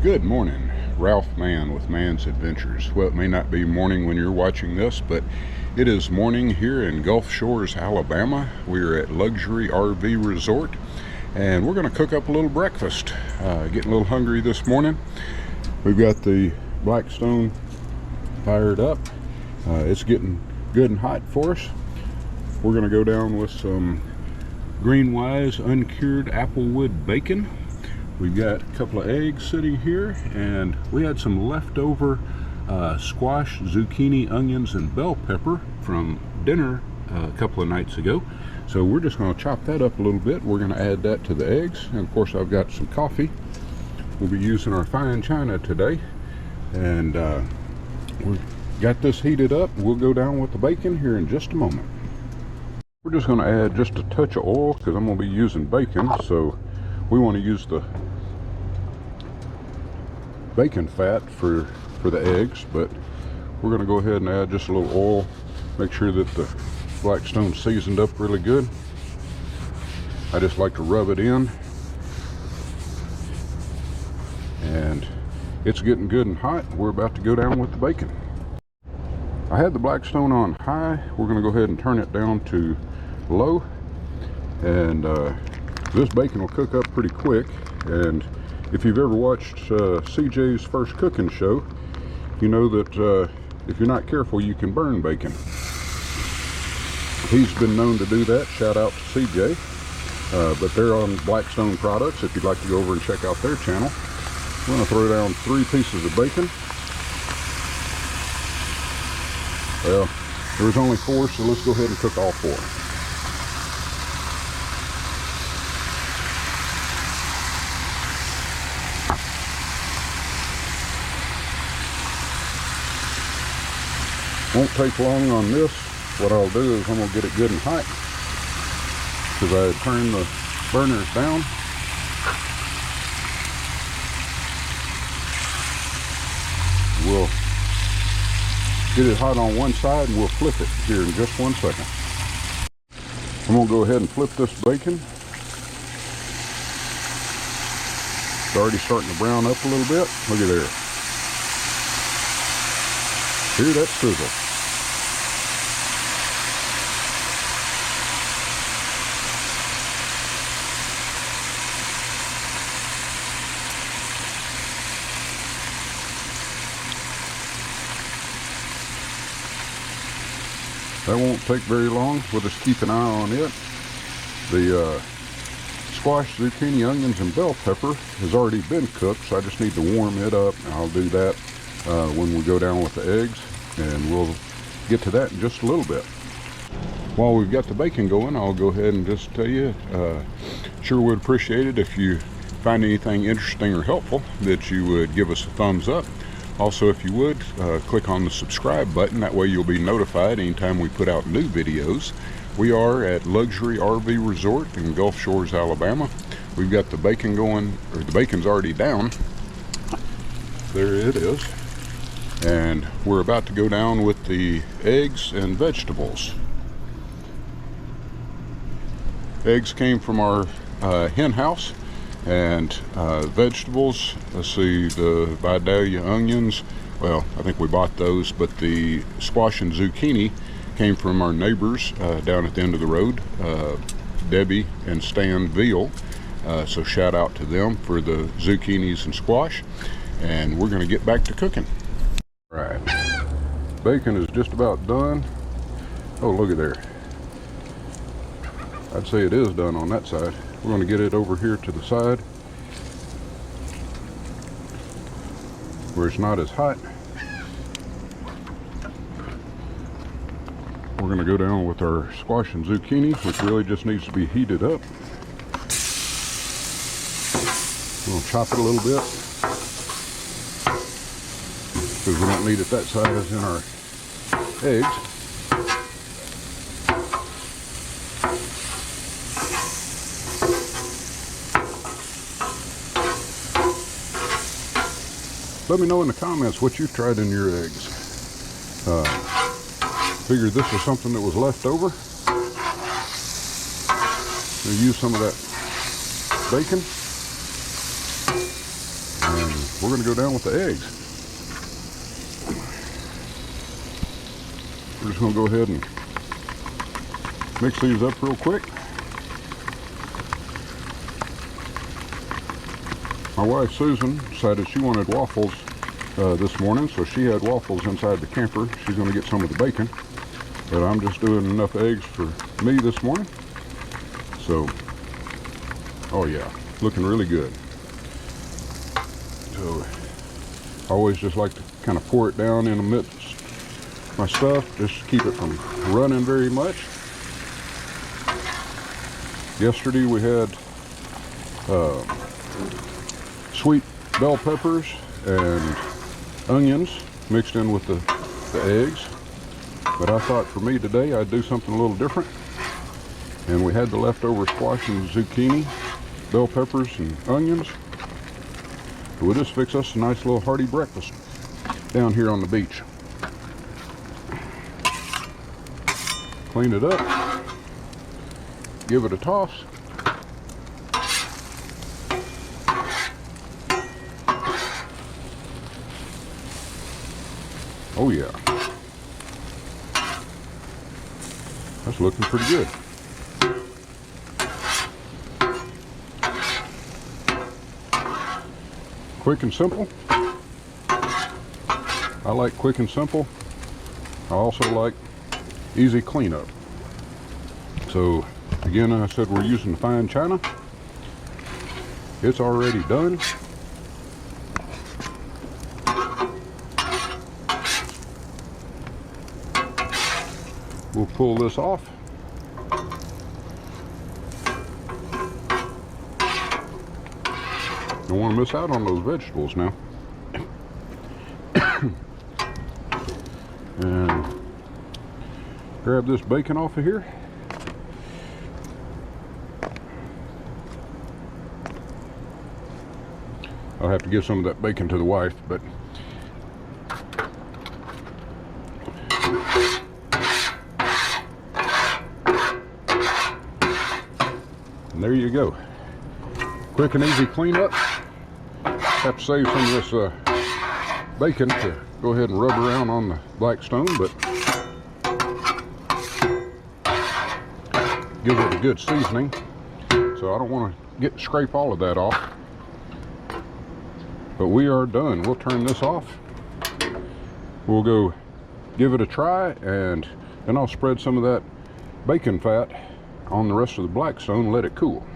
Good morning, Ralph Mann with Mann's Adventures. Well, it may not be morning when you're watching this, but it is morning here in Gulf Shores, Alabama. We are at Luxury RV Resort, and we're going to cook up a little breakfast. Getting a little hungry this morning. We've got the Blackstone fired up. It's getting good and hot for us. We're going to go down with some Greenwise uncured applewood bacon. We've got a couple of eggs sitting here, and we had some leftover squash, zucchini, onions, and bell pepper from dinner a couple of nights ago. So we're just going to chop that up a little bit. We're going to add that to the eggs, and of course I've got some coffee. We'll be using our fine china today, and we've got this heated up. We'll go down with the bacon here in just a moment. We're just going to add just a touch of oil because I'm going to be using bacon, so we want to use the bacon fat for the eggs, but we're going to go ahead and add just a little oil. Make sure that the Blackstone's seasoned up really good. I just like to rub it in, and it's getting good and hot. We're about to go down with the bacon. I had the Blackstone on high. We're going to go ahead and turn it down to low, and this bacon will cook up pretty quick. And if you've ever watched CJ's first cooking show, you know that if you're not careful, you can burn bacon. He's been known to do that. Shout out to CJ. But they're on Blackstone products if you'd like to go over and check out their channel. I'm going to throw down 3 pieces of bacon. Well, there was only 4, so let's go ahead and cook all 4. Won't take long on this. What I'll do is I'm going to get it good and hot because I had turned the burners down. We'll get it hot on one side and we'll flip it here in just 1 second. I'm going to go ahead and flip this bacon. It's already starting to brown up a little bit. Look at there. Hear that sizzle. That won't take very long. We'll just keep an eye on it. The squash, zucchini, onions, and bell pepper has already been cooked, so I just need to warm it up. I'll do that when we go down with the eggs, and we'll get to that in just a little bit. While we've got the bacon going, I'll go ahead and just tell you, sure would appreciate it if you find anything interesting or helpful that you would give us a thumbs up. Also, if you would, click on the subscribe button. That way you'll be notified anytime we put out new videos. We are at Luxury RV Resort in Gulf Shores, Alabama. We've got the bacon going, or the bacon's already down. There it is. And we're about to go down with the eggs and vegetables. Eggs came from our hen house. And vegetables, let's see, the Vidalia onions, well, I think we bought those, but the squash and zucchini came from our neighbors down at the end of the road, Debbie and Stan Veal. So shout out to them for the zucchinis and squash. And we're going to get back to cooking. All right, bacon is just about done. Oh, look at there. I'd say it is done on that side. We're going to get it over here to the side where it's not as hot. We're going to go down with our squash and zucchini, which really just needs to be heated up. We'll chop it a little bit because we don't need it that size in our eggs. Let me know in the comments what you've tried in your eggs. Figured this was something that was left over. We'll use some of that bacon. And we're going to go down with the eggs. We're just going to go ahead and mix these up real quick. My wife Susan decided she wanted waffles this morning, so she had waffles inside the camper. She's going to get some of the bacon, but I'm just doing enough eggs for me this morning. So, oh yeah, looking really good. So, I always just like to kind of pour it down in amidst my stuff, just to keep it from running very much. Yesterday we had sweet bell peppers and onions mixed in with the eggs, but I thought for me today I'd do something a little different, and we had the leftover squash and zucchini, bell peppers and onions. We'll just fix us a nice little hearty breakfast down here on the beach. Clean it up, give it a toss. Oh yeah, that's looking pretty good. Quick and simple. I like quick and simple. I also like easy cleanup. So again, I said we're using fine china. It's already done. We'll pull this off. Don't want to miss out on those vegetables now. And grab this bacon off of here. I'll have to give some of that bacon to the wife, but and there you go. Quick and easy cleanup. Have to save some of this bacon to go ahead and rub around on the Blackstone, but give it a good seasoning. So I don't want to scrape all of that off. But we are done. We'll turn this off. We'll go give it a try, and then I'll spread some of that bacon fat on the rest of the Blackstone and let it cool.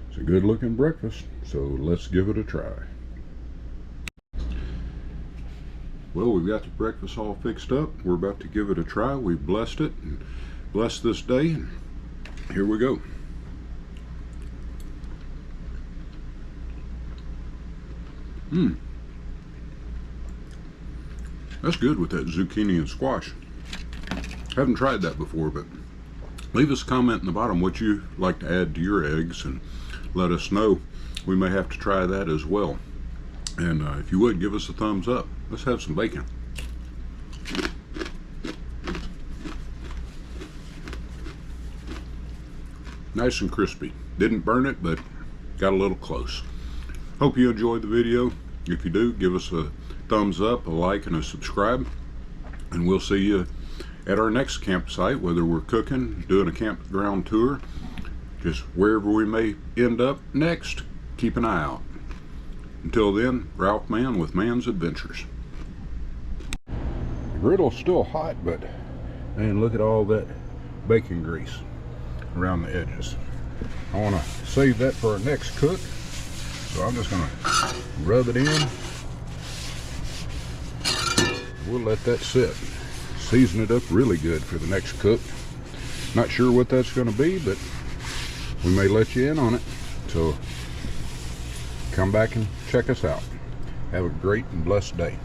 It's a good looking breakfast, so let's give it a try. Well, we've got the breakfast all fixed up. We're about to give it a try. We've blessed it and blessed this day, and here we go. That's good with that zucchini and squash. Haven't tried that before, but leave us a comment in the bottom what you like to add to your eggs and let us know. We may have to try that as well. And if you would, give us a thumbs up. Let's have some bacon. Nice and crispy. Didn't burn it, but got a little close. Hope you enjoyed the video. If you do, give us a thumbs up, a like, and a subscribe. And we'll see you at our next campsite, whether we're cooking, doing a campground tour, just wherever we may end up next. Keep an eye out. Until then, Ralph Mann with Mann's Adventures. The griddle's still hot, but man, look at all that bacon grease around the edges. I want to save that for our next cook, so I'm just going to rub it in. We'll let that sit. Season it up really good for the next cook. Not sure what that's going to be, but we may let you in on it. So come back and check us out. Have a great and blessed day.